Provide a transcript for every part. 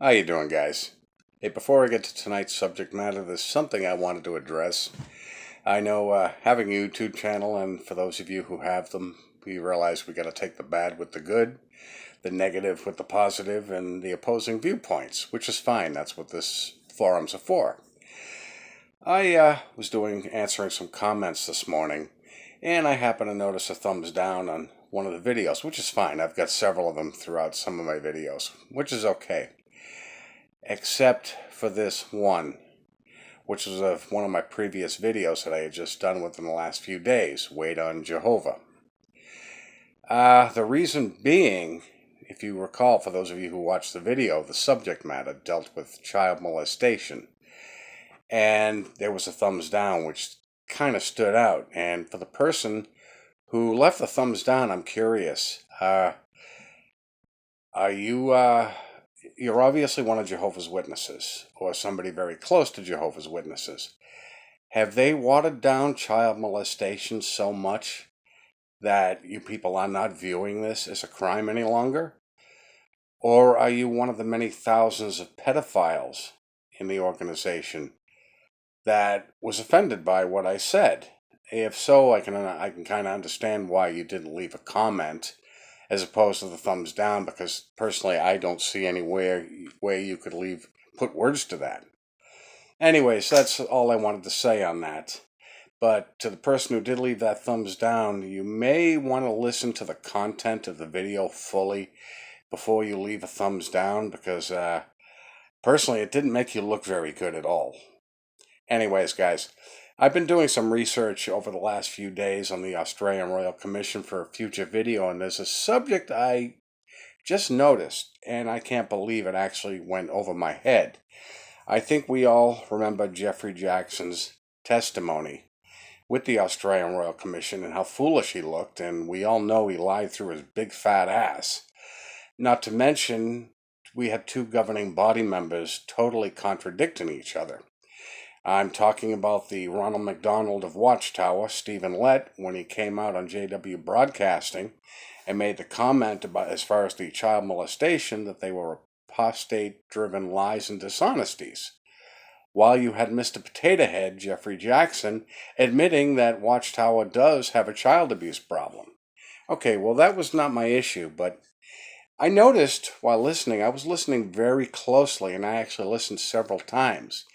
How you doing, guys? Hey, before I get to tonight's subject matter, there's something I wanted to address. I know having a YouTube channel, and for those of you who have them, we realize we got to take the bad with the good, the negative with the positive, and the opposing viewpoints, which is fine. That's what this forums are for. I was answering some comments this morning, and I happened to notice a thumbs down on one of the videos, which is fine. I've got several of them throughout some of my videos, which is okay. Except for this one, which is of one of my previous videos that I had just done within the last few days, Wait on Jehovah. The reason being, if you recall, for those of you who watched the video, the subject matter dealt with child molestation. And there was a thumbs down, which kind of stood out. And for the person who left the thumbs down, I'm curious. Are you you're obviously one of Jehovah's Witnesses, or somebody very close to Jehovah's Witnesses. Have they watered down child molestation so much that you people are not viewing this as a crime any longer? Or are you one of the many thousands of pedophiles in the organization that was offended by what I said? If so, I can kind of understand why you didn't leave a comment as opposed to the thumbs down, because personally I don't see anywhere where you could put words to that. Anyways, that's all I wanted to say on that. But to the person who did leave that thumbs down, you may want to listen to the content of the video fully before you leave a thumbs down, because personally it didn't make you look very good at all. Anyways, guys, I've been doing some research over the last few days on the Australian Royal Commission for a future video, and there's a subject I just noticed, and I can't believe it actually went over my head. I think we all remember Geoffry Jackson's testimony with the Australian Royal Commission and how foolish he looked, and we all know he lied through his big fat ass. Not to mention, we had two governing body members totally contradicting each other. I'm talking about the Ronald McDonald of Watchtower, Stephen Lett, when he came out on JW Broadcasting and made the comment about, as far as the child molestation, that they were apostate-driven lies and dishonesties. While you had Mr. Potato Head, Geoffrey Jackson, admitting that Watchtower does have a child abuse problem. Okay, well, that was not my issue, but I noticed while listening, I was listening very closely, and I actually listened several times.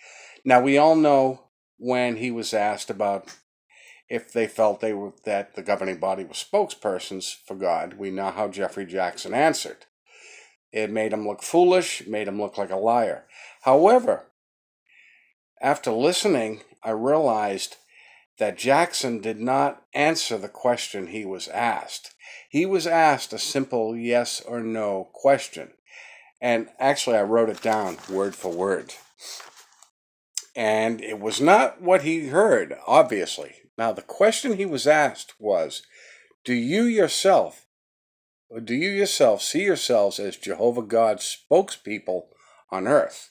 Now, we all know when he was asked about if they felt that the governing body was spokespersons for God, we know how Geoffrey Jackson answered. It made him look foolish, made him look like a liar. However, after listening, I realized that Jackson did not answer the question he was asked. He was asked a simple yes or no question. And actually, I wrote it down word for word. And it was not what he heard, obviously. Now, the question he was asked was, do you yourself see yourselves as Jehovah God's spokespeople on earth?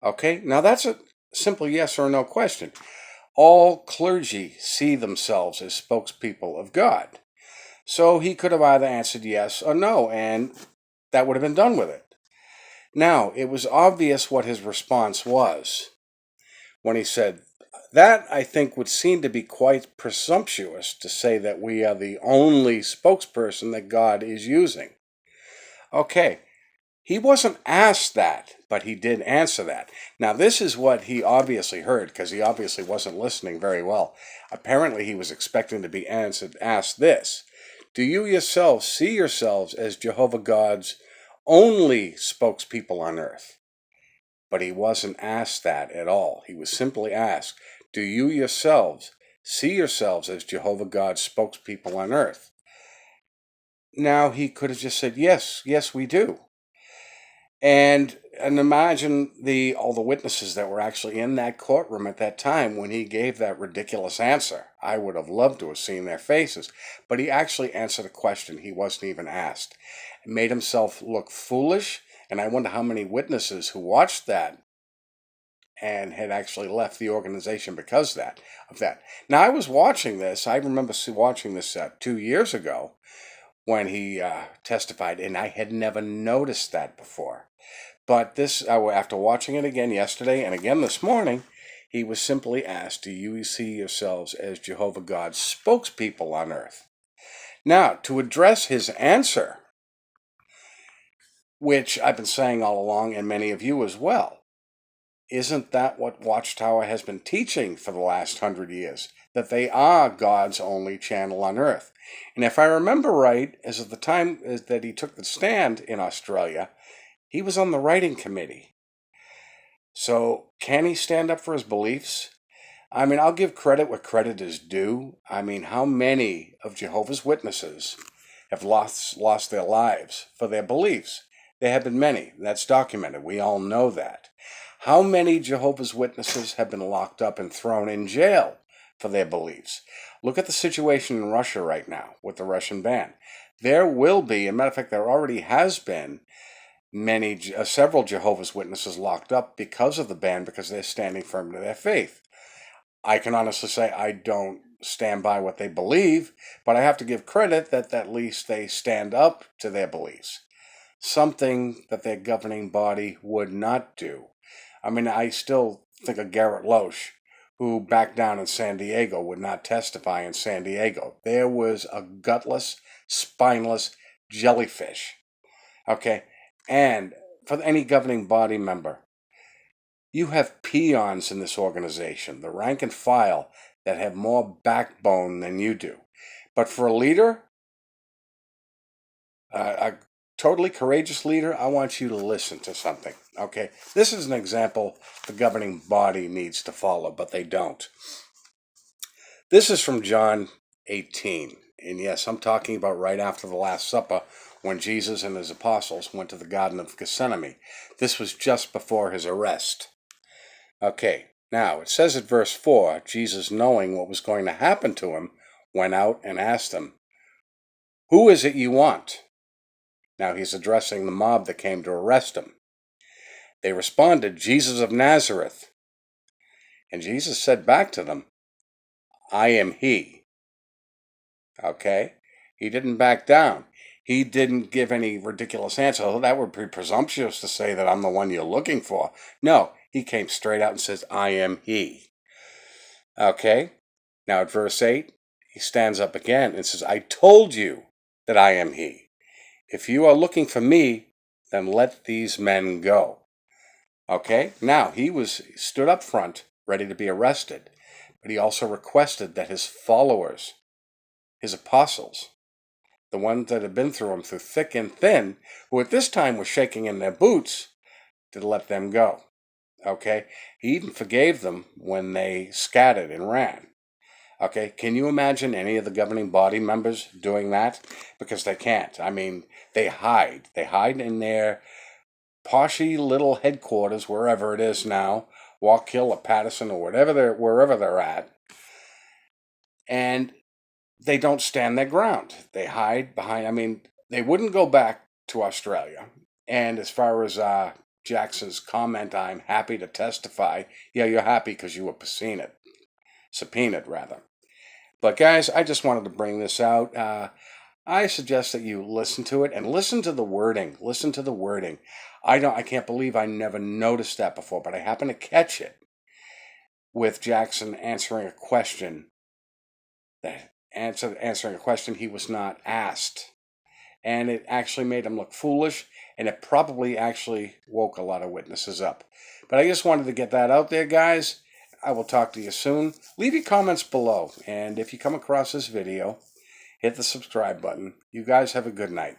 Okay, now that's a simple yes or no question. All clergy see themselves as spokespeople of God. So he could have either answered yes or no, and that would have been done with it. Now, it was obvious what his response was when he said, that I think would seem to be quite presumptuous to say that we are the only spokesperson that God is using. Okay, he wasn't asked that, but he did answer that. Now, this is what he obviously heard, because he obviously wasn't listening very well. Apparently, he was expecting to be asked this. Do you yourselves see yourselves as Jehovah God's only spokespeople on earth? But he wasn't asked that at all. He was simply asked, do you yourselves see yourselves as Jehovah God's spokespeople on earth? Now, he could have just said, yes, we do. And imagine all the witnesses that were actually in that courtroom at that time when he gave that ridiculous answer. I would have loved to have seen their faces. But he actually answered a question he wasn't even asked. It made himself look foolish, and I wonder how many witnesses who watched that and had actually left the organization because of that. Now, I was watching this. I remember watching this 2 years ago when he testified, and I had never noticed that before. But this, after watching it again yesterday and again this morning, he was simply asked, do you see yourselves as Jehovah God's spokespeople on earth? Now, to address his answer, which I've been saying all along, and many of you as well, isn't that what Watchtower has been teaching for the last 100 years? That they are God's only channel on earth. And if I remember right, as of the time that he took the stand in Australia, he was on the writing committee. So can he stand up for his beliefs? I mean, I'll give credit where credit is due. I mean, how many of Jehovah's Witnesses have lost their lives for their beliefs? There have been many. That's documented. We all know that. How many Jehovah's Witnesses have been locked up and thrown in jail for their beliefs? Look at the situation in Russia right now with the Russian ban. There will be, as a matter of fact, there already has been several Jehovah's Witnesses locked up because of the ban, because they're standing firm to their faith. I can honestly say I don't stand by what they believe, but I have to give credit that at least they stand up to their beliefs. Something that their governing body would not do. I mean, I still think of Garrett Loesch, who back down in San Diego, would not testify in San Diego. There was a gutless, spineless jellyfish. Okay? And for any governing body member, you have peons in this organization, the rank and file, that have more backbone than you do. But for a leader, a totally courageous leader, I want you to listen to something. Okay? This is an example the governing body needs to follow, but they don't. This is from John 18. And yes, I'm talking about right after the Last Supper, when Jesus and his apostles went to the Garden of Gethsemane. This was just before his arrest. Okay, now it says at verse 4, Jesus, knowing what was going to happen to him, went out and asked them, "Who is it you want?" Now he's addressing the mob that came to arrest him. They responded, "Jesus of Nazareth." And Jesus said back to them, "I am he." Okay? He didn't back down. He didn't give any ridiculous answer. Oh, that would be presumptuous to say that I'm the one you're looking for. No, he came straight out and says, "I am he." Okay? Now at verse 8, he stands up again and says, "I told you that I am he. If you are looking for me, then let these men go." Okay? Now, he stood up front, ready to be arrested, but he also requested that his followers, his apostles, the ones that had been through him through thick and thin, who at this time were shaking in their boots, to let them go. Okay? He even forgave them when they scattered and ran. Okay, can you imagine any of the governing body members doing that? Because they can't. I mean, they hide. They hide in their poshy little headquarters, wherever it is now, Walk Hill or Patterson or wherever they're at, and they don't stand their ground. They hide behind. I mean, they wouldn't go back to Australia. And as far as Jackson's comment, "I'm happy to testify," yeah, you're happy because you were subpoenaed rather. But guys, I just wanted to bring this out. I suggest that you listen to it and listen to the wording. Listen to the wording. I can't believe I never noticed that before, but I happened to catch it with Jackson answering a question answering a question he was not asked. And it actually made him look foolish, and it probably actually woke a lot of witnesses up. But I just wanted to get that out there, guys. I will talk to you soon. Leave your comments below, and if you come across this video, hit the subscribe button. You guys have a good night.